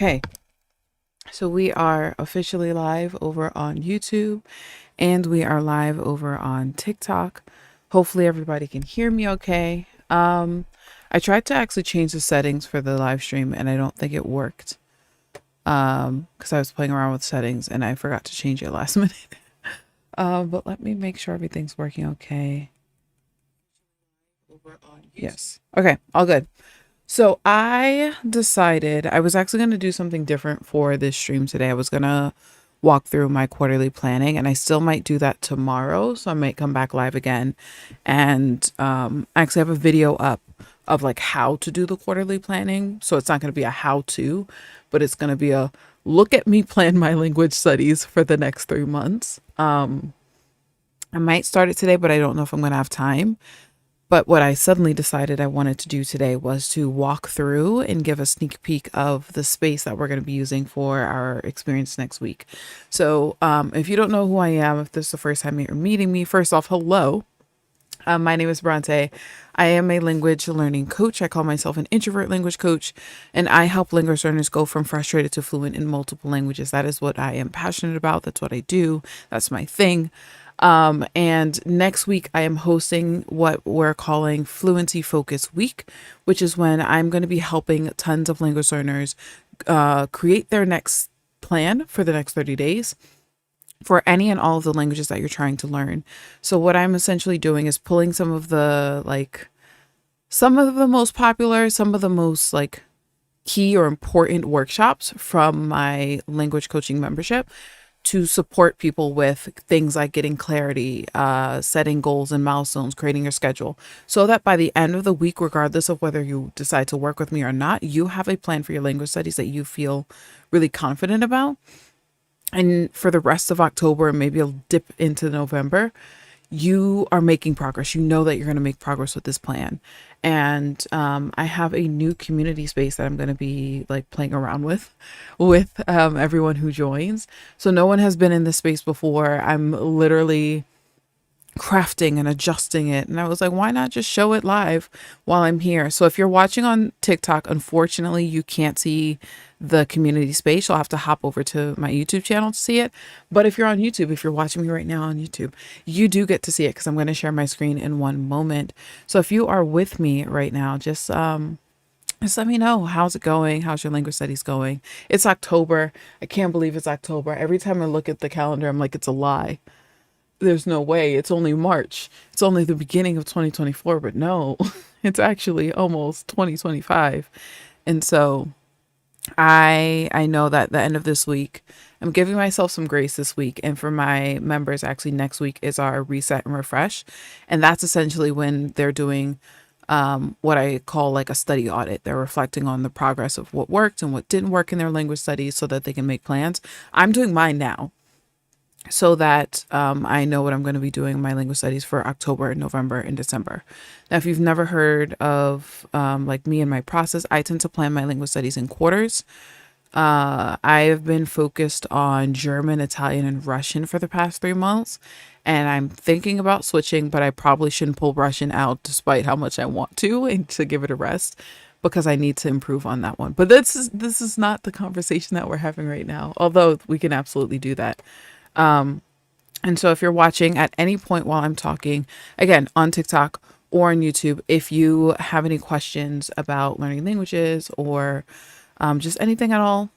Okay, so we are officially live over on YouTube and we are live over on TikTok. Hopefully everybody can hear me okay. I tried to actually change the settings for the live stream and I don't think it worked. Because I was playing around with settings and I forgot to change it last minute. But let me make sure everything's working okay. Yes. Okay, all good. So I decided I was actually going to do something different for this stream today. I was going to walk through my quarterly planning and I still might do that tomorrow. So I might come back live again and I actually have a video up of like how to do the quarterly planning. So it's not going to be a how to, but it's going to be a look at me plan my language studies for the next 3 months. I might start it today, but I don't know if I'm going to have time. But what I suddenly decided I wanted to do today was to walk through and give a sneak peek of the space that we're going to be using for our experience next week. So if you don't know who I am, if this is the first time you're meeting me, first off, hello. My name is Bront'e. I am a language learning coach. I call myself an introvert language coach, and I help language learners go from frustrated to fluent in multiple languages. That is what I am passionate about. That's what I do. That's my thing. And next week I am hosting what we're calling Fluency Focus Week, which is when I'm going to be helping tons of language learners create their next plan for the next 30 days for any and all of the languages that you're trying to learn. So what I'm essentially doing is pulling some of the most popular, some of the most key or important workshops from my language coaching membership to support people with things like getting clarity, setting goals and milestones, creating your schedule, so that by the end of the week, regardless of whether you decide to work with me or not, you have a plan for your language studies that you feel really confident about. And for the rest of October, and maybe a dip into November, you are making progress. You know that you're going to make progress with this plan. And I have a new community space that I'm going to be playing around with everyone who joins. So no one has been in this space before. I'm literally crafting and adjusting it. And I was like, why not just show it live while I'm here? So if you're watching on TikTok, unfortunately, you can't see the community space. You'll have to hop over to my YouTube channel to see it. But if you're on YouTube, if you're watching me right now on YouTube, you do get to see it because I'm going to share my screen in one moment. So if you are with me right now, just let me know, how's it going? How's your language studies going? It's October. I can't believe it's October. Every time I look at the calendar, I'm like, it's a lie. There's no way. It's only March. It's only the beginning of 2024, but no, it's actually almost 2025. And so I know that the end of this week, I'm giving myself some grace this week. And for my members, actually next week is our reset and refresh. And that's essentially when they're doing what I call a study audit. They're reflecting on the progress of what worked and what didn't work in their language studies so that they can make plans. I'm doing mine now, so that I know what I'm going to be doing in my language studies for October, November, and December. Now, if you've never heard of me and my process, I tend to plan my language studies in quarters. I have been focused on German, Italian, and Russian for the past 3 months, and I'm thinking about switching, but I probably shouldn't pull Russian out despite how much I want to, and to give it a rest, because I need to improve on that one. But this is not the conversation that we're having right now, although we can absolutely do that. And so if you're watching at any point while I'm talking, again, on TikTok or on YouTube, if you have any questions about learning languages or just anything at all,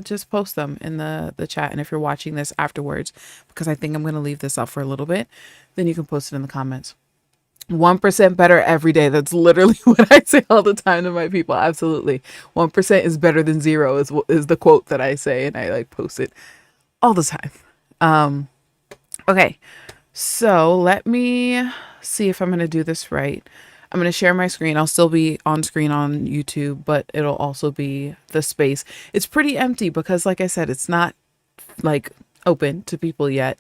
just post them in the chat. And if you're watching this afterwards, because I think I'm going to leave this up for a little bit, then you can post it in the comments. 1% better every day. That's literally what I say all the time to my people. Absolutely. 1% is better than 0 is the quote that I say, and I post it all the time. Okay, so let me see if I'm going to do this right. I'm going to share my screen. I'll still be on screen on YouTube, but it'll also be the space. It's pretty empty because, like I said, it's not open to people yet.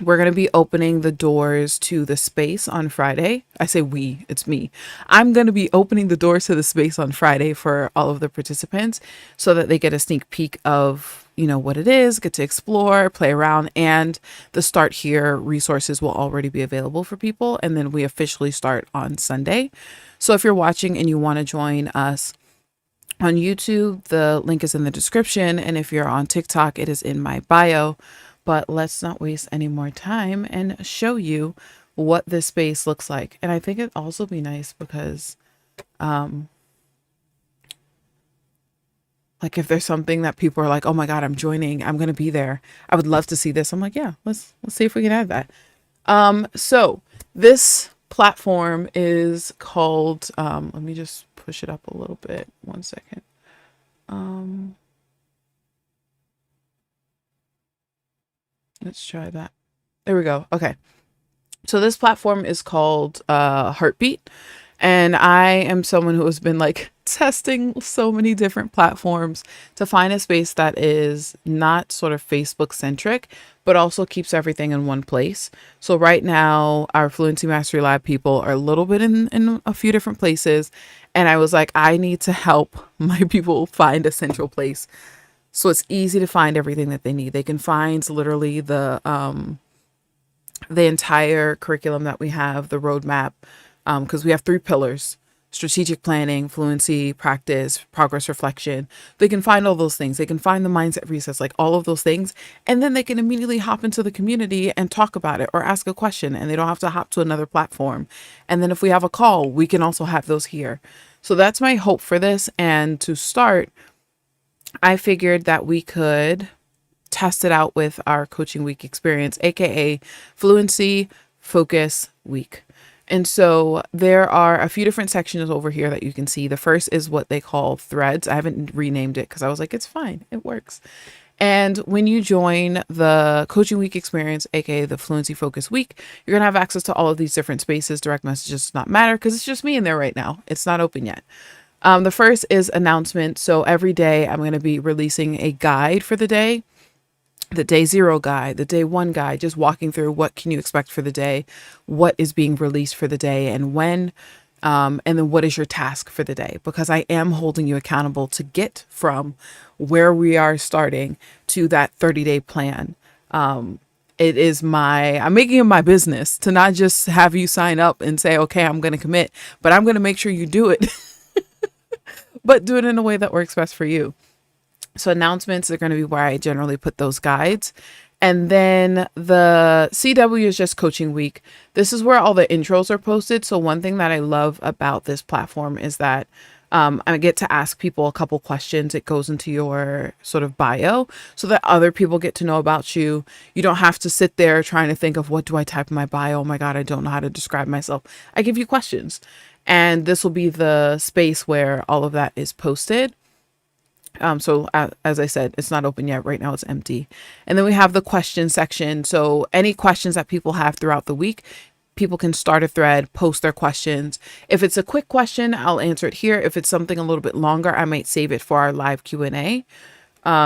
We're going to be opening the doors to the space on Friday. I say we, it's me. I'm going to be opening the doors to the space on Friday for all of the participants so that they get a sneak peek of, what it is, get to explore, play around, and the Start Here resources will already be available for people. And then we officially start on Sunday. So if you're watching and you want to join us On YouTube, the link is in the description. And if you're on TikTok, it is in my bio. But let's not waste any more time and show you what this space looks like. And I think it'd also be nice because like if there's something that people are like, oh my God, I'm joining, I'm gonna be there, I would love to see this. I'm like, yeah, let's see if we can add that. So this platform is called, let me just push it up a little bit. 1 second. Let's try that. There we go. Okay. So this platform is called Heartbeat. And I am someone who has been like testing so many different platforms to find a space that is not sort of Facebook centric, but also keeps everything in one place. So right now, our Fluency Mastery Lab people are a little bit in a few different places. And I was like, I need to help my people find a central place. So it's easy to find everything that they need. They can find literally the entire curriculum that we have, the roadmap, because we have 3 pillars: strategic planning, fluency, practice, progress, reflection. They can find all those things. They can find the mindset resets, like all of those things. And then they can immediately hop into the community and talk about it or ask a question, and they don't have to hop to another platform. And then if we have a call, we can also have those here. So that's my hope for this. And to start, I figured that we could test it out with our coaching week experience, aka Fluency Focus Week. And so there are a few different sections over here that you can see. The first is what they call threads. I haven't renamed it because I was like, it's fine, it works. And when you join the coaching week experience, aka the Fluency Focus Week, you're gonna have access to all of these different spaces. Direct messages does not matter because it's just me in there right now. It's not open yet. The first is announcement. So every day I'm going to be releasing a guide for the day. The day 0 guide, the day 1 guide, just walking through what can you expect for the day, what is being released for the day and when, and then what is your task for the day, because I am holding you accountable to get from where we are starting to that 30-day plan. I'm making it my business to not just have you sign up and say, okay, I'm going to commit, but I'm going to make sure you do it, but do it in a way that works best for you. So announcements are going to be where I generally put those guides. And then the CW is just coaching week. This is where all the intros are posted. So one thing that I love about this platform is that I get to ask people a couple questions. It goes into your sort of bio so that other people get to know about you. You don't have to sit there trying to think of what do I type in my bio? Oh my God, I don't know how to describe myself. I give you questions. And this will be the space where all of that is posted. So as I said, it's not open yet. Right now it's empty. And then we have the question section. So any questions that people have throughout the week, people can start a thread, post their questions. If it's a quick question, I'll answer it here. If it's something a little bit longer, I might save it for our live Q&A,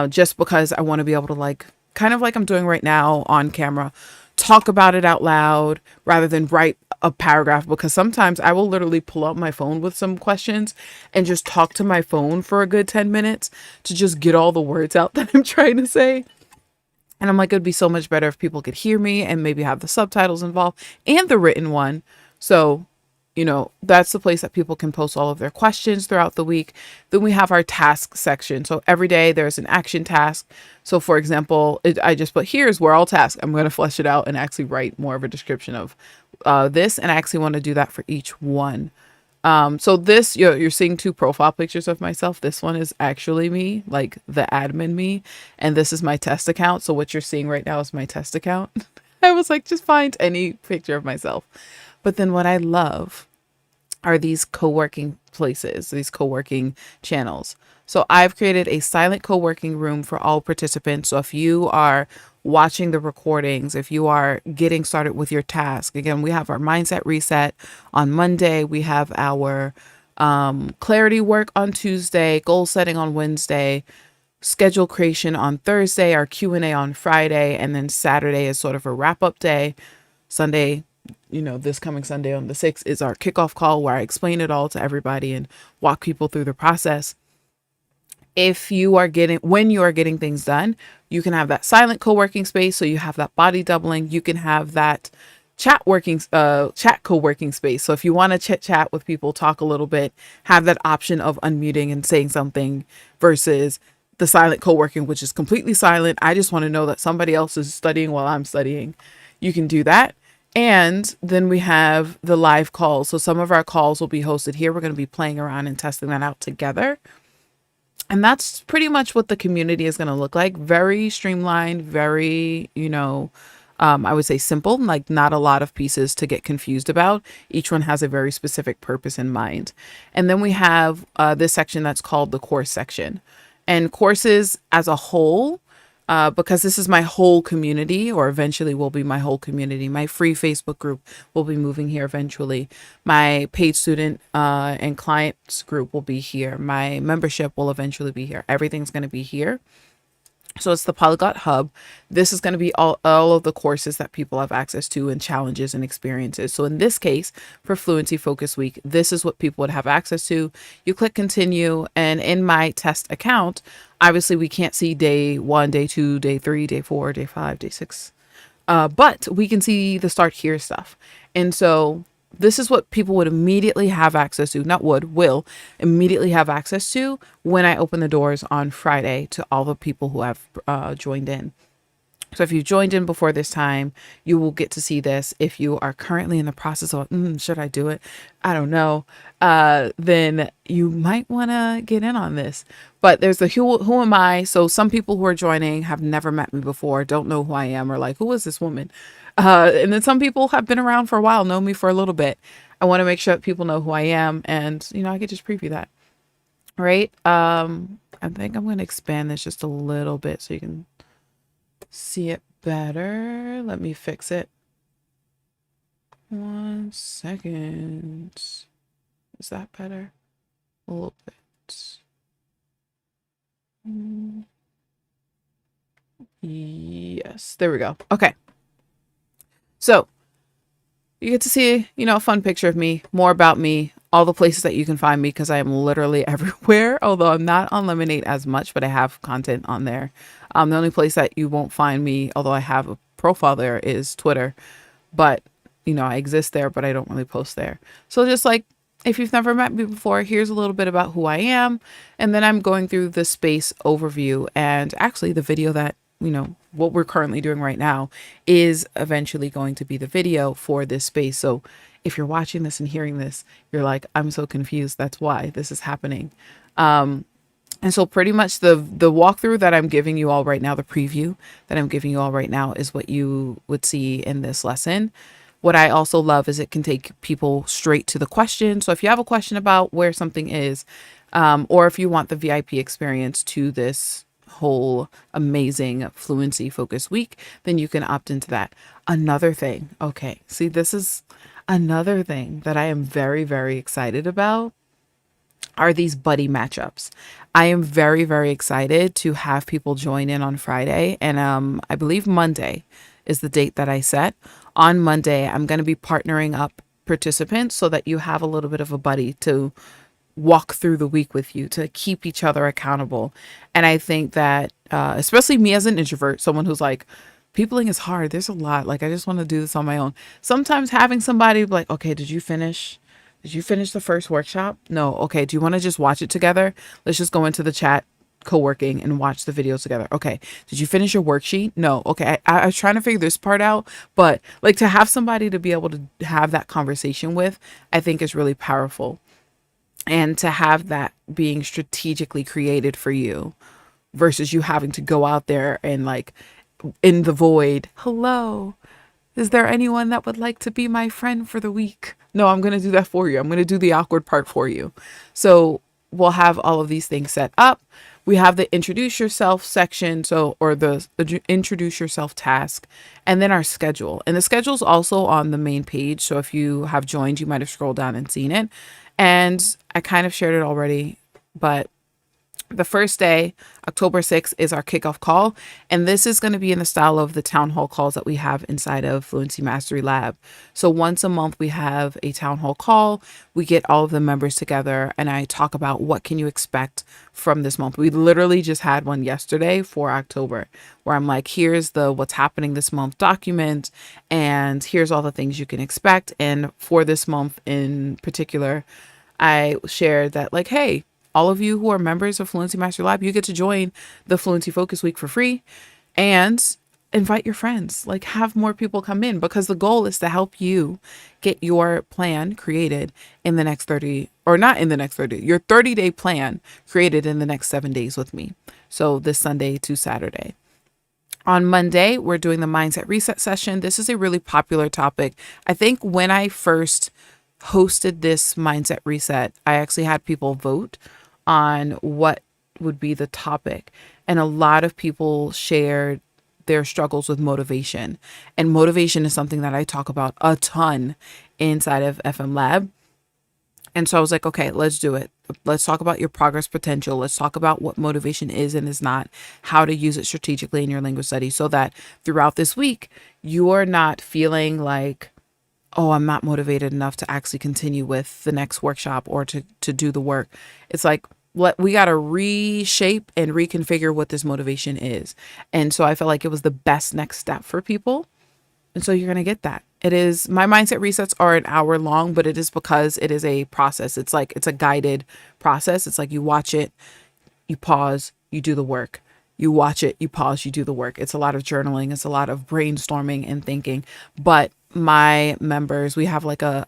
just because I want to be able to, like, kind of like I'm doing right now on camera, talk about it out loud rather than write a paragraph, because sometimes I will literally pull out my phone with some questions and just talk to my phone for a good 10 minutes to just get all the words out that I'm trying to say. And I'm like, it'd be so much better if people could hear me and maybe have the subtitles involved and the written one. So, that's the place that people can post all of their questions throughout the week. Then we have our task section. So every day there's an action task. So for example, I just put, here's where all tasks. I'm going to flesh it out and actually write more of a description of this. And I actually want to do that for each one. So this, you're seeing 2 profile pictures of myself. This one is actually me, like the admin me. And this is my test account. So what you're seeing right now is my test account. I was like, just find any picture of myself. But then what I love are these co-working places, these co-working channels. So I've created a silent co-working room for all participants. So if you are watching the recordings, if you are getting started with your task, again, we have our mindset reset on Monday. We have our clarity work on Tuesday, goal setting on Wednesday, schedule creation on Thursday, our Q&A on Friday, and then Saturday is sort of a wrap-up day. Sunday, this coming Sunday on the 6th is our kickoff call where I explain it all to everybody and walk people through the process. When you are getting things done, you can have that silent co-working space. So you have that body doubling. You can have that chat co-working space. So if you want to chit chat with people, talk a little bit, have that option of unmuting and saying something versus the silent co-working, which is completely silent. I just want to know that somebody else is studying while I'm studying. You can do that. And then we have the live calls. So some of our calls will be hosted here. We're going to be playing around and testing that out together. And that's pretty much what the community is going to look like. Very streamlined, very, I would say simple, like not a lot of pieces to get confused about. Each one has a very specific purpose in mind. And then we have this section that's called the course section. And courses as a whole, because this is my whole community, or eventually will be my whole community. My free Facebook group will be moving here eventually. My paid student and clients group will be here. My membership will eventually be here. Everything's going to be here. So it's the Polyglot Hub. This is going to be all of the courses that people have access to and challenges and experiences. So in this case, for Fluency Focus Week, this is what people would have access to. You click continue, and in my test account, obviously we can't see day 1, day 2, day 3, day 4, day 5, day 6. But we can see the start here stuff. And so this is what people would immediately have access to, will immediately have access to when I open the doors on Friday to all the people who have joined in. So if you joined in before this time, you will get to see this. If you are currently in the process of, should I do it? I don't know. Then you might want to get in on this. But there's the who am I? So some people who are joining have never met me before, don't know who I am, or like, who is this woman? And then some people have been around for a while, know me for a little bit. I want to make sure that people know who I am. And, I could just preview that. Right. I think I'm going to expand this just a little bit so you can see it better. Let me fix it. 1 second. Is that better? A little bit. Yes, there we go. Okay. So you get to see, a fun picture of me, more about me, all the places that you can find me, because I am literally everywhere, although I'm not on Lemonade as much, but I have content on there. The only place that you won't find me, although I have a profile there, is Twitter. But, I exist there, but I don't really post there. So just like, if you've never met me before, here's a little bit about who I am. And then I'm going through the space overview. And actually the video that, what we're currently doing right now is eventually going to be the video for this space. So if you're watching this and hearing this, you're like, I'm so confused. That's why this is happening. And so pretty much the walkthrough that I'm giving you all right now, the preview that I'm giving you all right now, is what you would see in this lesson. What I also love is it can take people straight to the question. So if you have a question about where something is, or if you want the VIP experience to this whole amazing Fluency Focus week, then you can opt into that. Another thing. Okay. See, this is another thing that I am very, very excited about are these buddy matchups. I am very, very excited to have people join in on Friday. And I believe Monday is the date that I set. On Monday, I'm going to be partnering up participants so that you have a little bit of a buddy to walk through the week with you, to keep each other accountable. And I think that, especially me as an introvert, someone who's like, peopling is hard. There's a lot. Like, I just want to do this on my own. Sometimes having somebody be like, okay, did you finish the first workshop? No. Okay. Do you want to just watch it together? Let's just go into the chat co-working and watch the videos together. Okay. Did you finish your worksheet? No. Okay. I was trying to figure this part out, but like to have somebody to be able to have that conversation with, I think is really powerful. And to have that being strategically created for you versus you having to go out there and like in the void, hello, is there anyone that would like to be my friend for the week? No, I'm going to do that for you. I'm going to do the awkward part for you. So we'll have all of these things set up. We have the introduce yourself section, or the introduce yourself task, and then our schedule. And the schedule is also on the main page. So if you have joined, you might have scrolled down and seen it. And I kind of shared it already, but The first day, October 6th, is our kickoff call. And this is going to be in the style of the town hall calls that we have inside of Fluency Mastery Lab. So once a month, we have a town hall call. We get all of the members together and I talk about what can you expect from this month. We literally just had one yesterday for October where I'm like, here's the what's happening this month document and here's all the things you can expect. And for this month in particular, I shared that like, hey, all of you who are members of Fluency Master Lab, you get to join the Fluency Focus Week for free and invite your friends. Like have more people come in because the goal is to help you get your plan created in the next 30 or not in the next 30, your 30-day plan created in the next 7 days with me. So this Sunday to Saturday. On Monday, we're doing the mindset reset session. This is a really popular topic. I think when I first hosted this mindset reset, I actually had people vote on what would be the topic. And a lot of people shared their struggles with motivation. And motivation is something that I talk about a ton inside of FM Lab. And so I was like, okay, let's do it. Let's talk about your progress potential. Let's talk about what motivation is and is not, how to use it strategically in your language study so that throughout this week, you are not feeling like, oh, I'm not motivated enough to actually continue with the next workshop or to do the work. It's like, we got to reshape and reconfigure what this motivation is. And so I felt like it was the best next step for people. And so you're going to get that. It is, my mindset resets are an hour long, but it is because it is a process. It's like, it's a guided process. It's like you watch it, you pause, you do the work. You watch it, you pause, you do the work. It's a lot of journaling. It's a lot of brainstorming and thinking. But my members, we have like I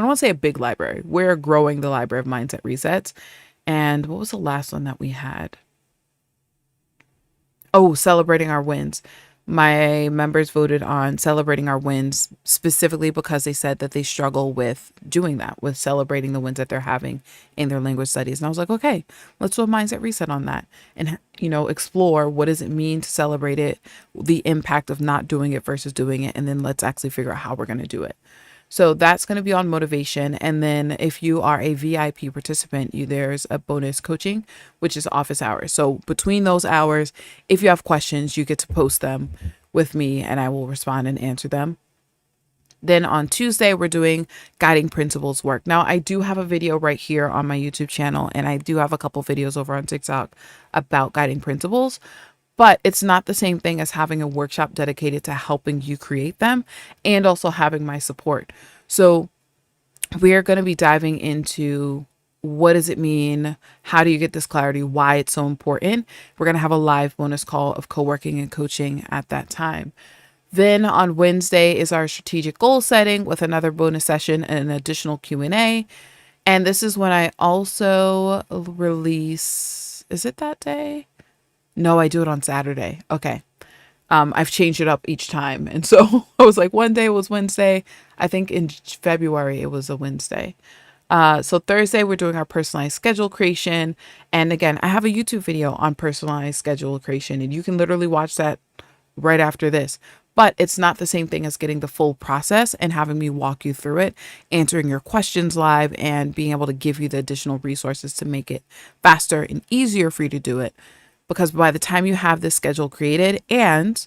don't want to say a big library. We're growing the library of mindset resets. And what was the last one that we had? Oh, celebrating our wins. My members voted on celebrating our wins specifically because they said that they struggle with doing that, with celebrating the wins that they're having in their language studies. And I was like, okay, let's do a mindset reset on that and, explore what does it mean to celebrate it, the impact of not doing it versus doing it. And then let's actually figure out how we're going to do it. So that's going to be on motivation. And then if you are a VIP participant, there's a bonus coaching, which is office hours. So between those hours, if you have questions, you get to post them with me and I will respond and answer them. Then on Tuesday, we're doing guiding principles work. Now, I do have a video right here on my YouTube channel, and I do have a couple videos over on TikTok about guiding principles. But it's not the same thing as having a workshop dedicated to helping you create them and also having my support. So we are going to be diving into what does it mean? How do you get this clarity? Why it's so important? We're going to have a live bonus call of co-working and coaching at that time. Then on Wednesday is our strategic goal setting with another bonus session and an additional Q&A. And this is when I also release, is it that day? No, I do it on Saturday. Okay. I've changed it up each time. And so I was like, one day was Wednesday. I think in February it was a Wednesday. So Thursday we're doing our personalized schedule creation. And again, I have a YouTube video on personalized schedule creation and you can literally watch that right after this. But it's not the same thing as getting the full process and having me walk you through it, answering your questions live and being able to give you the additional resources to make it faster and easier for you to do it. Because by the time you have this schedule created and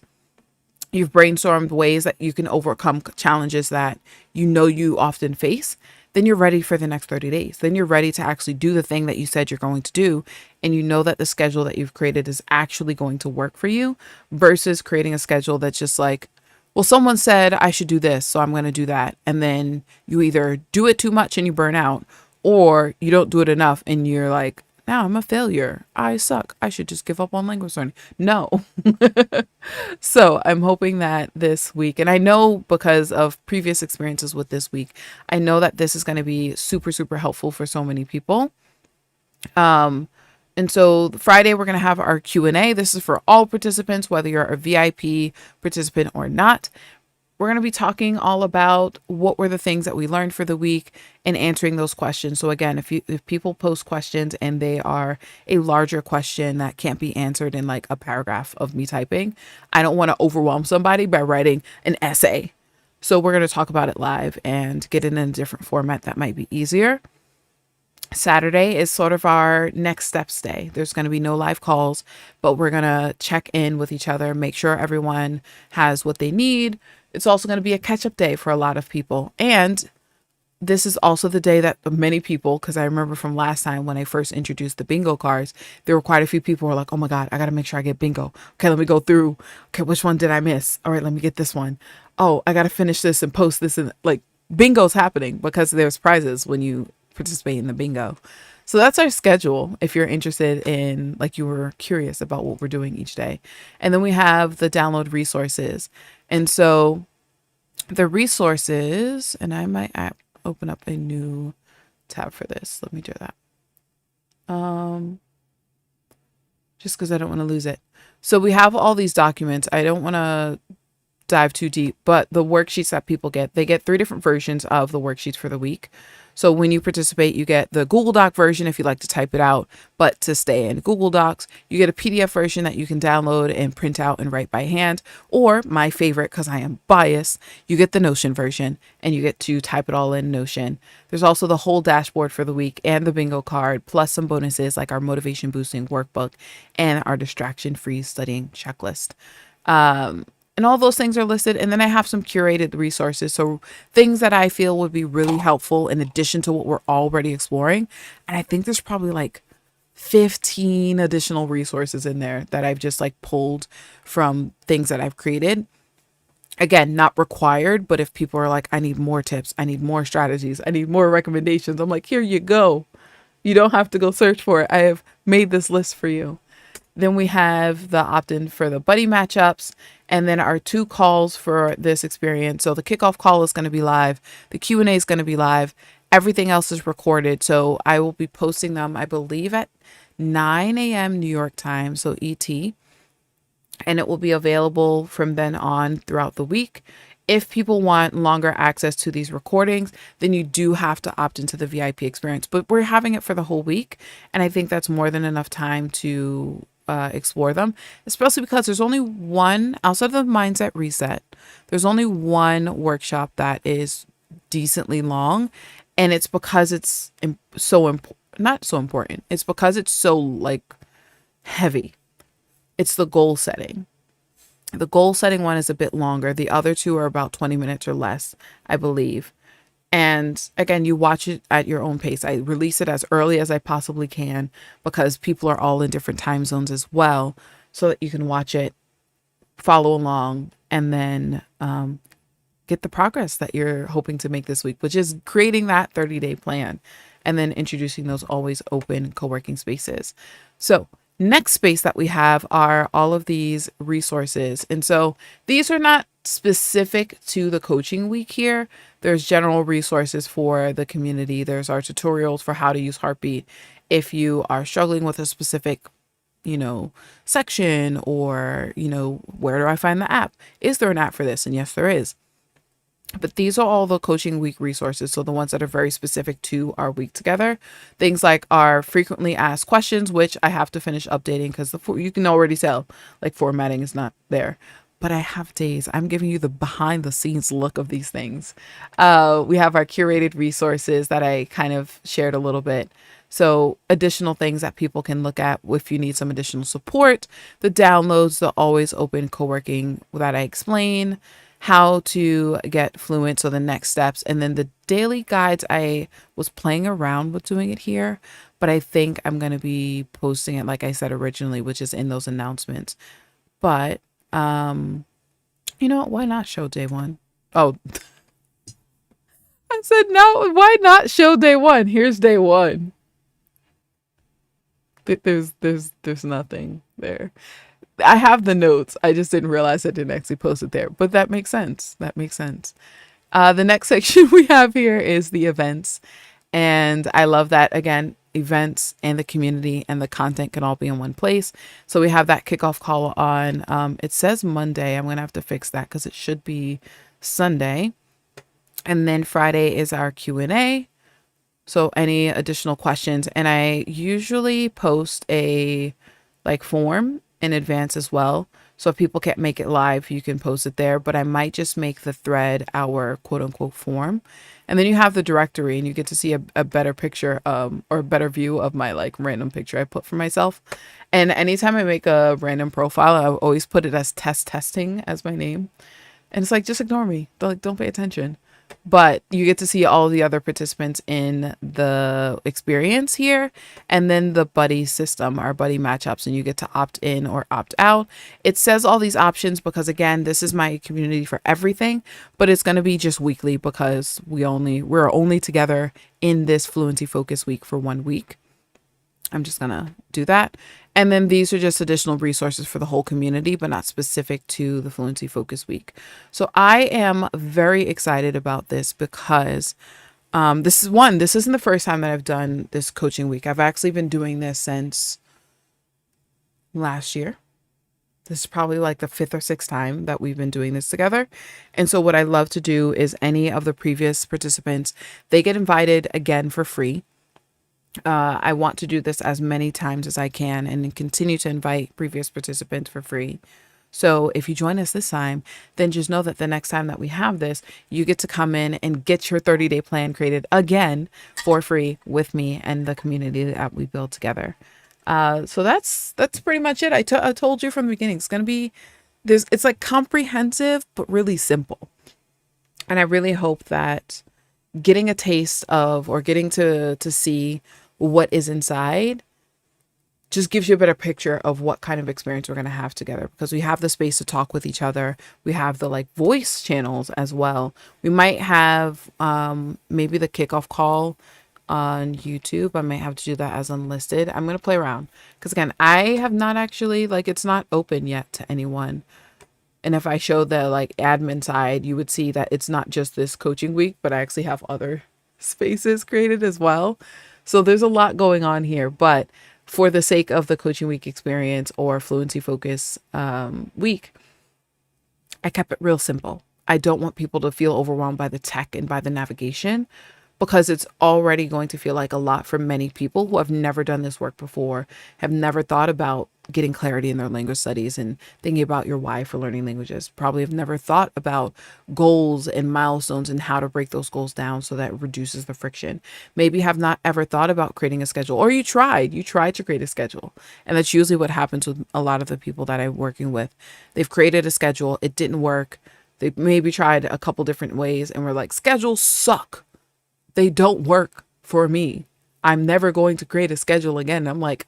you've brainstormed ways that you can overcome challenges that you often face, then you're ready for the next 30 days. Then you're ready to actually do the thing that you said you're going to do. And you know that the schedule that you've created is actually going to work for you versus creating a schedule that's just like, well, someone said I should do this, so I'm going to do that. And then you either do it too much and you burn out, or you don't do it enough and you're like, now I'm a failure. I suck. I should just give up on language learning. No. So I'm hoping that this week, and I know because of previous experiences with this week, I know that this is going to be super, super helpful for so many people. And so Friday, we're going to have our Q&A. This is for all participants, whether you're a VIP participant or not. We're going to be talking all about what were the things that we learned for the week and answering those questions. So again, if people post questions and they are a larger question that can't be answered in like a paragraph of me typing, I don't want to overwhelm somebody by writing an essay. So we're going to talk about it live and get it in a different format that might be easier. Saturday is sort of our next steps day. There's going to be no live calls, but we're going to check in with each other, make sure everyone has what they need. It's also going to be a catch up day for a lot of people. And this is also the day that many people, because I remember from last time when I first introduced the bingo cards, there were quite a few people who were like, oh my God, I got to make sure I get bingo. Okay, let me go through. Okay, which one did I miss? All right, let me get this one. Oh, I got to finish this and post this. And like bingo's happening because there's prizes when you participate in the bingo. So that's our schedule if you're interested in, like, you were curious about what we're doing each day. And then we have the download resources. And so the resources, and I might open up a new tab for this. Let me do that. Just because I don't want to lose it. So we have all these documents. I don't want to dive too deep, but the worksheets that people get, they get 3 different versions of the worksheets for the week. So when you participate, you get the Google Doc version if you like to type it out, but to stay in Google Docs, you get a PDF version that you can download and print out and write by hand. Or my favorite, because I am biased, you get the Notion version and you get to type it all in Notion. There's also the whole dashboard for the week and the bingo card, plus some bonuses like our motivation boosting workbook and our distraction free studying checklist. And all those things are listed. And then I have some curated resources. So things that I feel would be really helpful in addition to what we're already exploring. And I think there's probably like 15 additional resources in there that I've just like pulled from things that I've created. Again, not required, but if people are like, I need more tips, I need more strategies, I need more recommendations, I'm like, here you go. You don't have to go search for it. I have made this list for you. Then we have the opt-in for the buddy matchups, and then our 2 calls for this experience. So the kickoff call is going to be live. The Q&A is going to be live. Everything else is recorded. So I will be posting them, I believe, at 9 a.m. New York time, so ET. And it will be available from then on throughout the week. If people want longer access to these recordings, then you do have to opt into the VIP experience. But we're having it for the whole week. And I think that's more than enough time to explore them, especially because there's only one, outside of the mindset reset, there's only one workshop that is decently long. And it's because it's not so important. It's because it's so like heavy. It's the goal setting. The goal setting one is a bit longer. The other 2 are about 20 minutes or less, I believe. And again, you watch it at your own pace. I release it as early as I possibly can because people are all in different time zones as well, so that you can watch it, follow along, and then get the progress that you're hoping to make this week, which is creating that 30-day plan and then introducing those always open co-working spaces. So next space that we have are all of these resources. And so these are not specific to the coaching week here. There's general resources for the community. There's our tutorials for how to use Heartbeat if you are struggling with a specific, section, or, where do I find the app? Is there an app for this? And yes, there is. But these are all the coaching week resources. So the ones that are very specific to our week together. Things like our frequently asked questions, which I have to finish updating because you can already tell, like, formatting is not there. But I have days. I'm giving you the behind the scenes look of these things. We have our curated resources that I kind of shared a little bit. So additional things that people can look at if you need some additional support. The downloads, the always open co-working that I explain, how to get fluent, so the next steps, and then the daily guides. I was playing around with doing it here, but I think I'm going to be posting it like I said originally, which is in those announcements. But why not show day 1? Oh, I said no, why not show day 1? Here's day 1. There's nothing there. I have the notes. I just didn't realize I didn't actually post it there, but that makes sense. The next section we have here is the events. And I love that, again, events and the community and the content can all be in one place. So we have that kickoff call on, it says Monday. I'm going to have to fix that because it should be Sunday. And then Friday is our Q&A. So any additional questions. And I usually post a form in advance as well. So if people can't make it live, you can post it there, but I might just make the thread our quote unquote form. And then you have the directory and you get to see a better picture, or a better view of my like random picture I put for myself. And anytime I make a random profile, I always put it as testing as my name. And it's like, just ignore me. Like, don't pay attention. But you get to see all the other participants in the experience here. And then the buddy system, our buddy matchups, and you get to opt in or opt out. It says all these options because, again, this is my community for everything, but it's going to be just weekly because we're only together in this Fluency Focus week for 1 week. I'm just going to do that. And then these are just additional resources for the whole community, but not specific to the Fluency Focus week. So I am very excited about this because this isn't the first time that I've done this coaching week. I've actually been doing this since last year. This is probably like the 5th or 6th time that we've been doing this together. And so what I love to do is any of the previous participants, they get invited again for free. I want to do this as many times as I can and continue to invite previous participants for free. So if you join us this time, then just know that the next time that we have this, you get to come in and get your 30-day plan created again for free with me and the community that we build together. So that's pretty much it. I told you from the beginning, it's going to be this. It's like comprehensive, but really simple. And I really hope that getting a taste of, or getting to see what is inside, just gives you a better picture of what kind of experience we're going to have together, because we have the space to talk with each other. We have the like voice channels as well. We might have maybe the kickoff call on YouTube. I might have to do that as unlisted. I'm going to play around because, again, I have not actually, like, it's not open yet to anyone. And if I show the like admin side, you would see that it's not just this coaching week, but I actually have other spaces created as well. So there's a lot going on here, but for the sake of the coaching week experience or Fluency Focus week, I kept it real simple. I don't want people to feel overwhelmed by the tech and by the navigation, because it's already going to feel like a lot for many people who have never done this work before, have never thought about getting clarity in their language studies and thinking about your why for learning languages. Probably have never thought about goals and milestones and how to break those goals down so that it reduces the friction. Maybe have not ever thought about creating a schedule, or you tried to create a schedule. And that's usually what happens with a lot of the people that I'm working with. They've created a schedule. It didn't work. They maybe tried a couple different ways and were like, schedules suck. They don't work for me. I'm never going to create a schedule again. I'm like,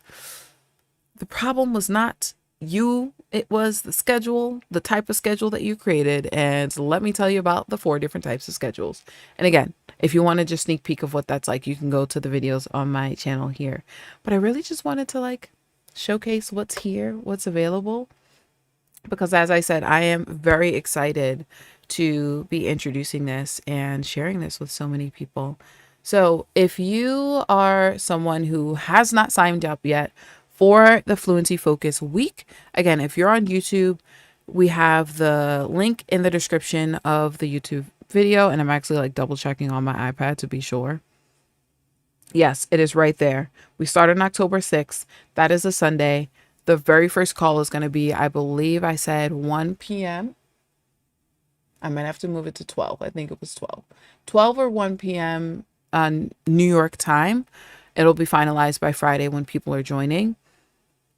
the problem was not you. It was the schedule, the type of schedule that you created. And let me tell you about the 4 different types of schedules. And again, if you want to just sneak peek of what that's like, you can go to the videos on my channel here. But I really just wanted to like showcase what's here, what's available. Because as I said, I am very excited to be introducing this and sharing this with so many people. So if you are someone who has not signed up yet for the Fluency Focus week, again, if you're on YouTube, we have the link in the description of the YouTube video. And I'm actually like double checking on my iPad to be sure. Yes, it is right there. We start on October 6th. That is a Sunday. The very first call is going to be, I believe I said 1 p.m. I might have to move it to 12. I think it was 12 or 1 p.m. on New York time. It'll be finalized by Friday when people are joining.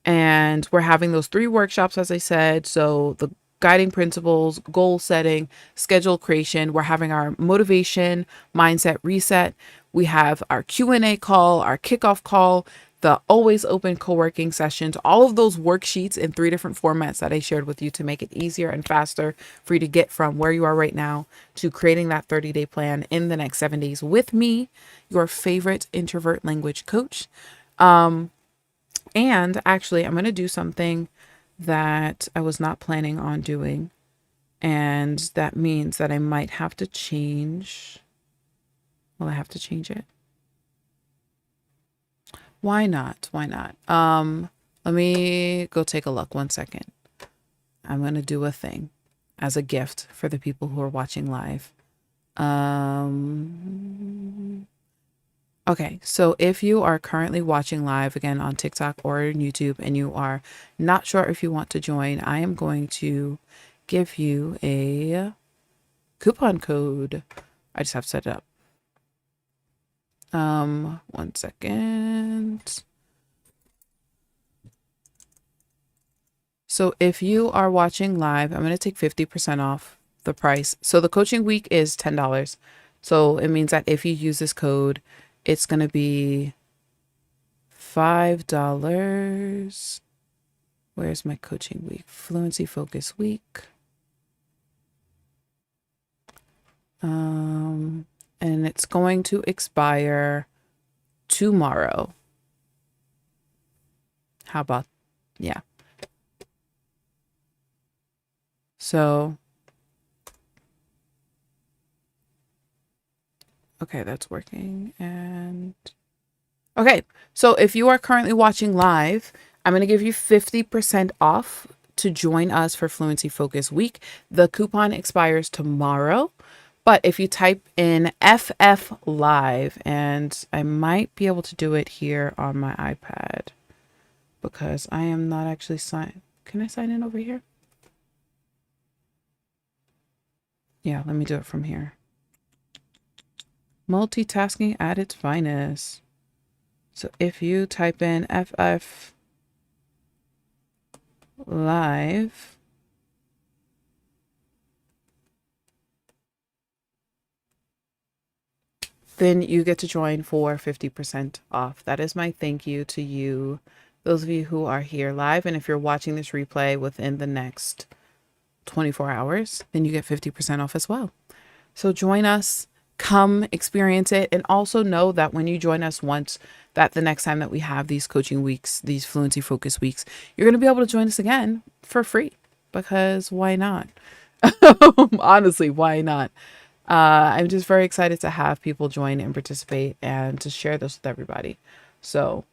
And we're having those 3 workshops, as I said. So the guiding principles, goal setting, schedule creation. We're having our motivation, mindset reset. We have our Q&A call, our kickoff call, the always open co-working sessions, all of those worksheets in 3 different formats that I shared with you to make it easier and faster for you to get from where you are right now to creating that 30-day plan in the next 7 days with me, your favorite introvert language coach. And actually, I'm going to do something that I was not planning on doing. And that means that I might have to change. Will I have to change it? Why not? Why not? Let me go take a look. 1 second. I'm going to do a thing as a gift for the people who are watching live. Okay, so if you are currently watching live again on TikTok or YouTube and you are not sure if you want to join, I am going to give you a coupon code. I just have to set it up. 1 second. So if you are watching live, I'm going to take 50% off the price. So the coaching week is $10. So it means that if you use this code, it's going to be $5. Where's my coaching week? Fluency Focus week. And it's going to expire tomorrow. How about, yeah. So, okay, that's working. And okay, so if you are currently watching live, I'm going to give you 50% off to join us for Fluency Focus Week. The coupon expires tomorrow, but if you type in FF Live, and I might be able to do it here on my iPad because I am not actually signed. Can I sign in over here? Yeah, let me do it from here. Multitasking at its finest. So if you type in FF Live, then you get to join for 50% off. That is my thank you to you, those of you who are here live. And if you're watching this replay within the next 24 hours, then you get 50% off as well. So join us, come experience it, and also know that when you join us once, that the next time that we have these coaching weeks, these Fluency Focus weeks, you're going to be able to join us again for free, because why not? Honestly, why not? I'm just very excited to have people join and participate and to share this with everybody. So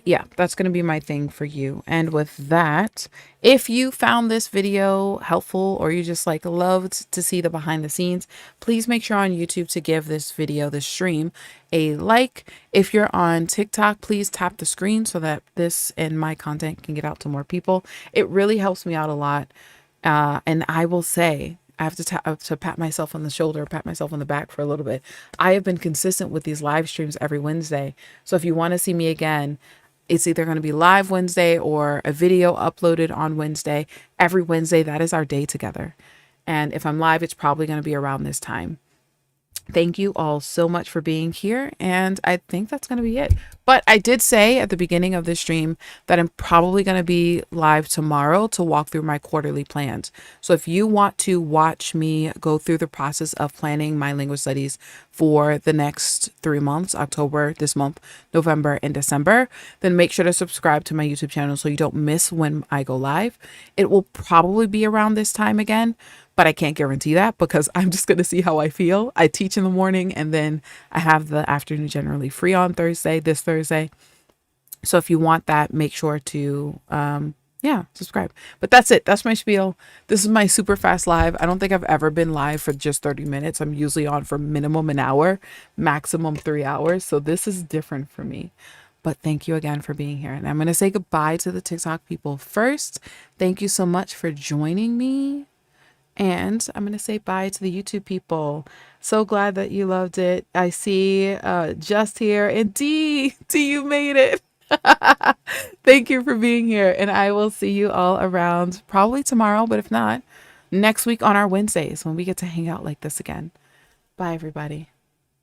yeah, that's going to be my thing for you. And with that, if you found this video helpful or you just like loved to see the behind the scenes, please make sure on YouTube to give this video, this stream, a like. If you're on TikTok, please tap the screen so that this and my content can get out to more people. It really helps me out a lot. And I will say, I have to pat myself on the shoulder, pat myself on the back for a little bit. I have been consistent with these live streams every Wednesday. So if you want to see me again, it's either going to be live Wednesday or a video uploaded on Wednesday. Every Wednesday, that is our day together. And if I'm live, it's probably going to be around this time. Thank you all so much for being here. And I think that's going to be it. But I did say at the beginning of the stream that I'm probably going to be live tomorrow to walk through my quarterly plans. So if you want to watch me go through the process of planning my language studies for the next 3 months, October, this month, November, and December, then make sure to subscribe to my YouTube channel so you don't miss when I go live. It will probably be around this time again, but I can't guarantee that because I'm just going to see how I feel. I teach in the morning and then I have the afternoon generally free on Thursday, this Thursday. So if you want that, make sure to, subscribe. But that's it. That's my spiel. This is my super fast live. I don't think I've ever been live for just 30 minutes. I'm usually on for minimum an hour, maximum 3 hours. So this is different for me. But thank you again for being here. And I'm going to say goodbye to the TikTok people first. Thank you so much for joining me. And I'm going to say bye to the YouTube people. So glad that you loved it. I see Just here and D, you made it. Thank you for being here. And I will see you all around probably tomorrow, but if not, next week on our Wednesdays when we get to hang out like this again. Bye, everybody.